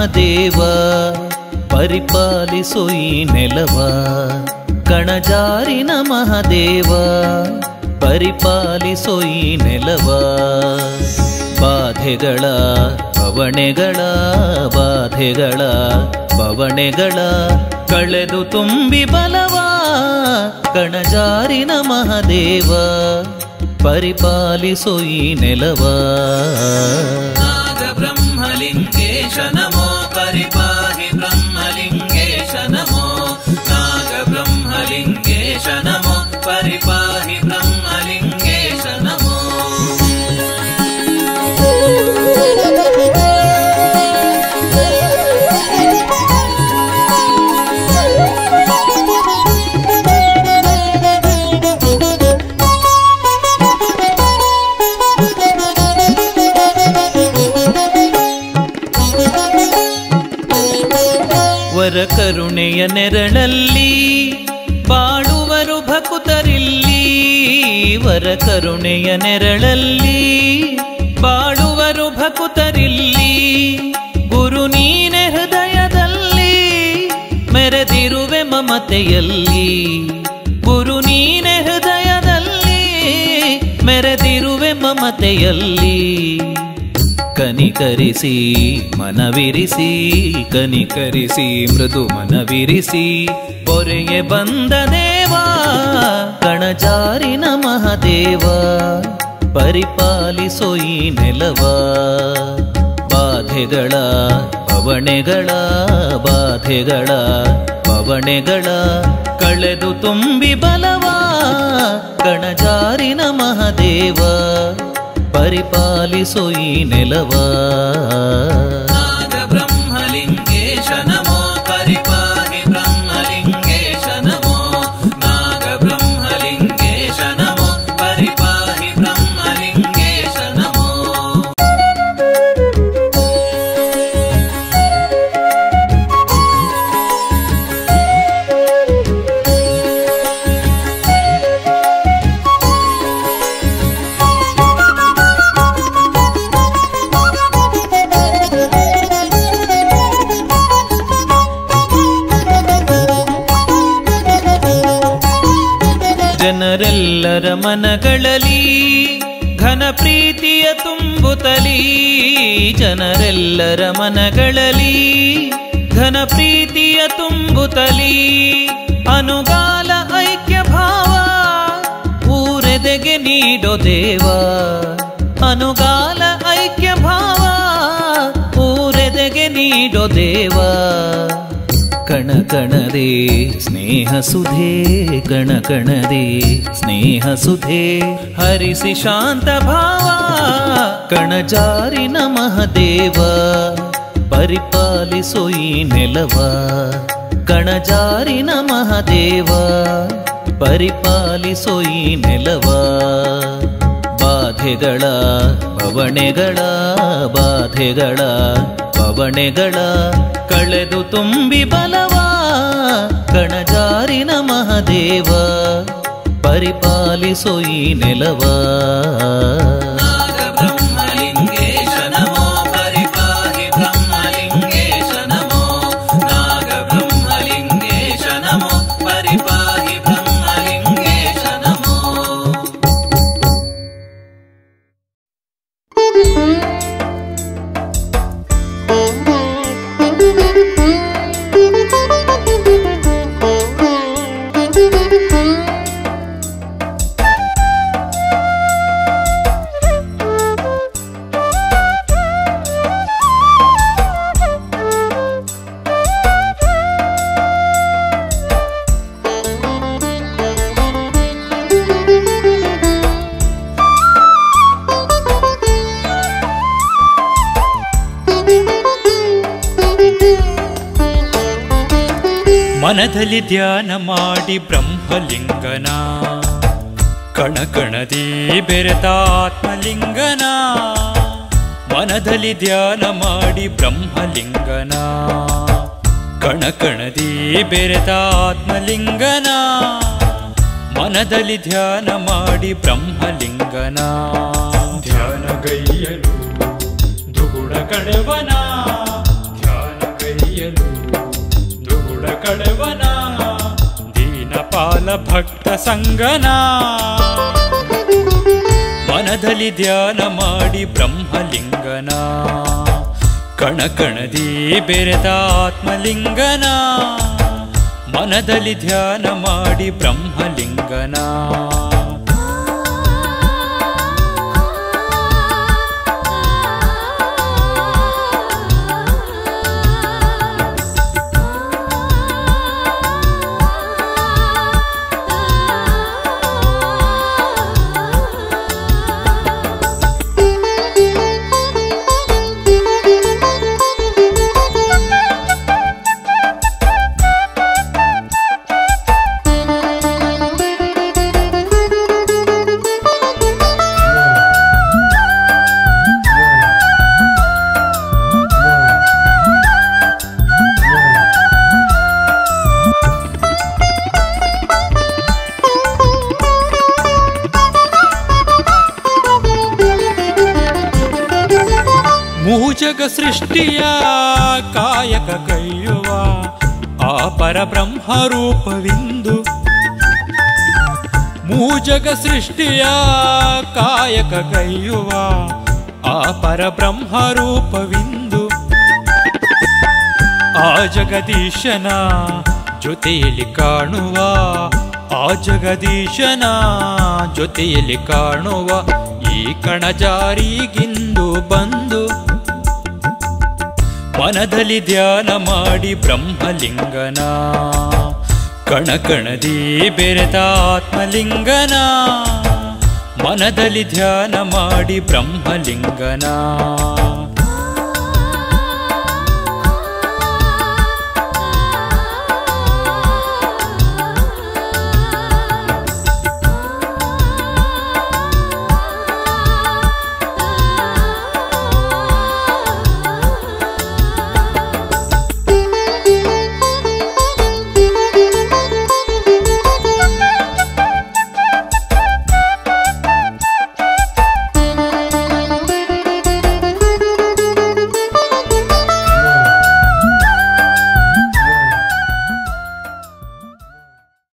ಮಹದೇವ ಪರಿಪಾಲಿಸು ಈ ನೆಲವ. ಕಣಜಾರಿನ ಮಹದೇವ ಪರಿಪಾಲಿಸು ಈ ನೆಲವ. ಬಾಧೆಗಳ ಬವಣೆಗಳ ಬಾಧೆಗಳ ಬವಣೆಗಳ ಕಳೆದು ತುಂಬಿ ಬಲವ. ಕಣಜಾರಿನ ಮಹದೇವ ಪರಿಪಾಲಿಸು ಈ ನೆಲವ. ನಾಗ ಬ್ರಹ್ಮಲಿಂಗೇಶ ನಮೋ ಪರಿಪಾಹಿ ಬ್ರಹ್ಮಲಿಂಗೇಶ ನಮೋ. ನಾಗ ಬ್ರಹ್ಮಲಿಂಗೇಶ ನಮೋ ಪರಿಪಾಹಿ ಬ್ರಹ್ಮಲಿಂಗೇಶ ನಮೋ. ವರ ಕರುಣೆಯ ನೆರಳಲ್ಲಿ ಬಾಳುವರು ಭಕುತರಿಲ್ಲಿ. ವರ ಕರುಣೆಯ ನೆರಳಲ್ಲಿ ಬಾಳುವರು ಭಕುತರಿಲ್ಲಿ. ಗುರು ನೀನೆ ಹೃದಯದಲ್ಲಿ ಮೆರೆದಿರುವೆ ಮಮತೆಯಲ್ಲಿ. ಗುರು ನೀನೆ ಹೃದಯದಲ್ಲಿ ಮೆರೆದಿರುವೆ ಮಮತೆಯಲ್ಲಿ. ಕನಿಕರಿಸಿ ಮನವಿರಿಸಿ ಕನಿಕರಿಸಿ ಮೃದು ಮನವಿರಿಸಿ ಪೊರೆಗೆ ಬಂದ ದೇವ. ಕಣಜಾರಿನ ಮಹದೇವ ಪರಿಪಾಲಿಸು ಈ ನೆಲವ. ಬಾಧೆಗಳ ಬವಣೆಗಳ ಬಾಧೆಗಳ ಬವಣೆಗಳ ಕಳೆದು ತುಂಬಿ ಬಲವ. ಕಣಜಾರಿನ ಮಹದೇವ ಪರಿಪಾಲಿಸು ಈ ನೆಲವ. ನಾಗ ಬ್ರಹ್ಮಲಿಂಗೇಶ ನಮೋ ಪರಿಪಾಹಿ ಬ್ರಹ್ಮಲಿಂಗೇಶ ನಮೋ. ನಾಗ ಬ್ರಹ್ಮಲಿಂಗೇಶ ನಮೋ ಪರಿಪಾಹಿ ಬ್ರಹ್ಮಲಿಂಗೇಶ ನಮೋ. ಜನರೆಲ್ಲರ ಮನಗಳಲ್ಲಿ ಘನ ಪ್ರೀತಿಯ ತುಂಬುತ್ತಲೀ. ಜನರೆಲ್ಲರ ಮನಗಳಲ್ಲಿ ಘನ ಪ್ರೀತಿಯ ತುಂಬುತ್ತಲೀ. ಅನುಗಾಲ ಐಕ್ಯ ಭಾವ ಊರೆದೆಗೆ ನೀಡೋ ದೇವ. ಅನುಗಾಲ ಐಕ್ಯ ಭಾವ ಊರೆದೆಗೆ ನೀಡೋ ದೇವ. ಕಣ ಕಣದೆ ಸ್ನೇಹ ಸುಧೆ ಕಣ ಕಣದೆ ಸ್ನೇಹ ಸುಧೆ ಹರಿಸಿ ಶಾಂತ ಭಾವ. ಕಣಜಾರಿನ ಮಹದೇವ ಪರಿಪಾಲಿಸು ಈ ನೆಲವ. ಕಣಜಾರಿನ ಮಹದೇವ ಪರಿಪಾಲಿಸು ಈ ನೆಲವ. ಬಾಧೆಗಳ ಬವಣೆಗಳ ಬಾಧೆಗಳ ಬವಣೆಗಳ ಕಳೆದು ತುಂಬಿ ಬಲವ. ಕಣಜಾರಿನ ಮಹದೇವ ಪರಿಪಾಲಿಸು ಈ ನೆಲವ. ನಾಗ ಬ್ರಹ್ಮಲಿಂಗೇಶ ನಮೋ ಪರಿಪಾಹಿ ಬ್ರಹ್ಮಲಿಂಗೇಶ ನಮೋ. ನಾಗ ಬ್ರಹ್ಮಲಿಂಗೇಶ ನಮೋ ಪರಿಪಾಹಿ ಬ್ರಹ್ಮಲಿಂಗೇಶ ನಮೋ. ಮನದಲ್ಲಿ ಧ್ಯಾನ ಮಾಡಿ ಬ್ರಹ್ಮಲಿಂಗನ ಕಣಕಣದಿ ಬೆರೆತ ಆತ್ಮಲಿಂಗನ. ಮನದಲ್ಲಿ ಧ್ಯಾನ ಮಾಡಿ ಬ್ರಹ್ಮಲಿಂಗನ ಕಣಕಣದಿ ಬೆರೆತ ಆತ್ಮಲಿಂಗನ. ಮನದಲ್ಲಿ ಧ್ಯಾನ ಮಾಡಿ ಬ್ರಹ್ಮಲಿಂಗನ. ಧ್ಯಾನಗೈಯಲು ದುಗುಡ ಕಡೆವನ ಧ್ಯಾನ ಪಾಲ ಭಕ್ತ ಸಂಗನ ಮನದಲ್ಲಿ ಧ್ಯಾನ ಮಾಡಿ ಬ್ರಹ್ಮಲಿಂಗನ ಕಣಕಣದಿ ಬೆರೆತ ಆತ್ಮಲಿಂಗನ ಮನದಲ್ಲಿ ಧ್ಯಾನ ಮಾಡಿ ಬ್ರಹ್ಮಲಿಂಗನ ಮೂಜಗ ಸೃಷ್ಟಿಯ ಕಾಯಕ ಕೈಯುವ ಆ ಪರಬ್ರಹ್ಮ ರೂಪವಿಂದು ಮೂಜಗ ಸೃಷ್ಟಿಯ ಕಾಯಕ ಕೈಯುವ ಆ ಪರಬ್ರಹ್ಮ ರೂಪವಿಂದು ಆ ಜಗದೀಶನ ಜೊತೆಯಲ್ಲಿ ಕಾಣುವ ಆ ಜಗದೀಶನ ಜೊತೆಯಲ್ಲಿ ಕಾಣುವ ಈ ಕಣಜಾರಿಗಿಂದು ಬಂದು ಮನದಲ್ಲಿ ಧ್ಯಾನ ಮಾಡಿ ಬ್ರಹ್ಮಲಿಂಗನ ಕಣಕಣದಿ ಬೆರೆತ ಆತ್ಮಲಿಂಗನ ಮನದಲ್ಲಿ ಧ್ಯಾನ ಮಾಡಿ ಬ್ರಹ್ಮಲಿಂಗನ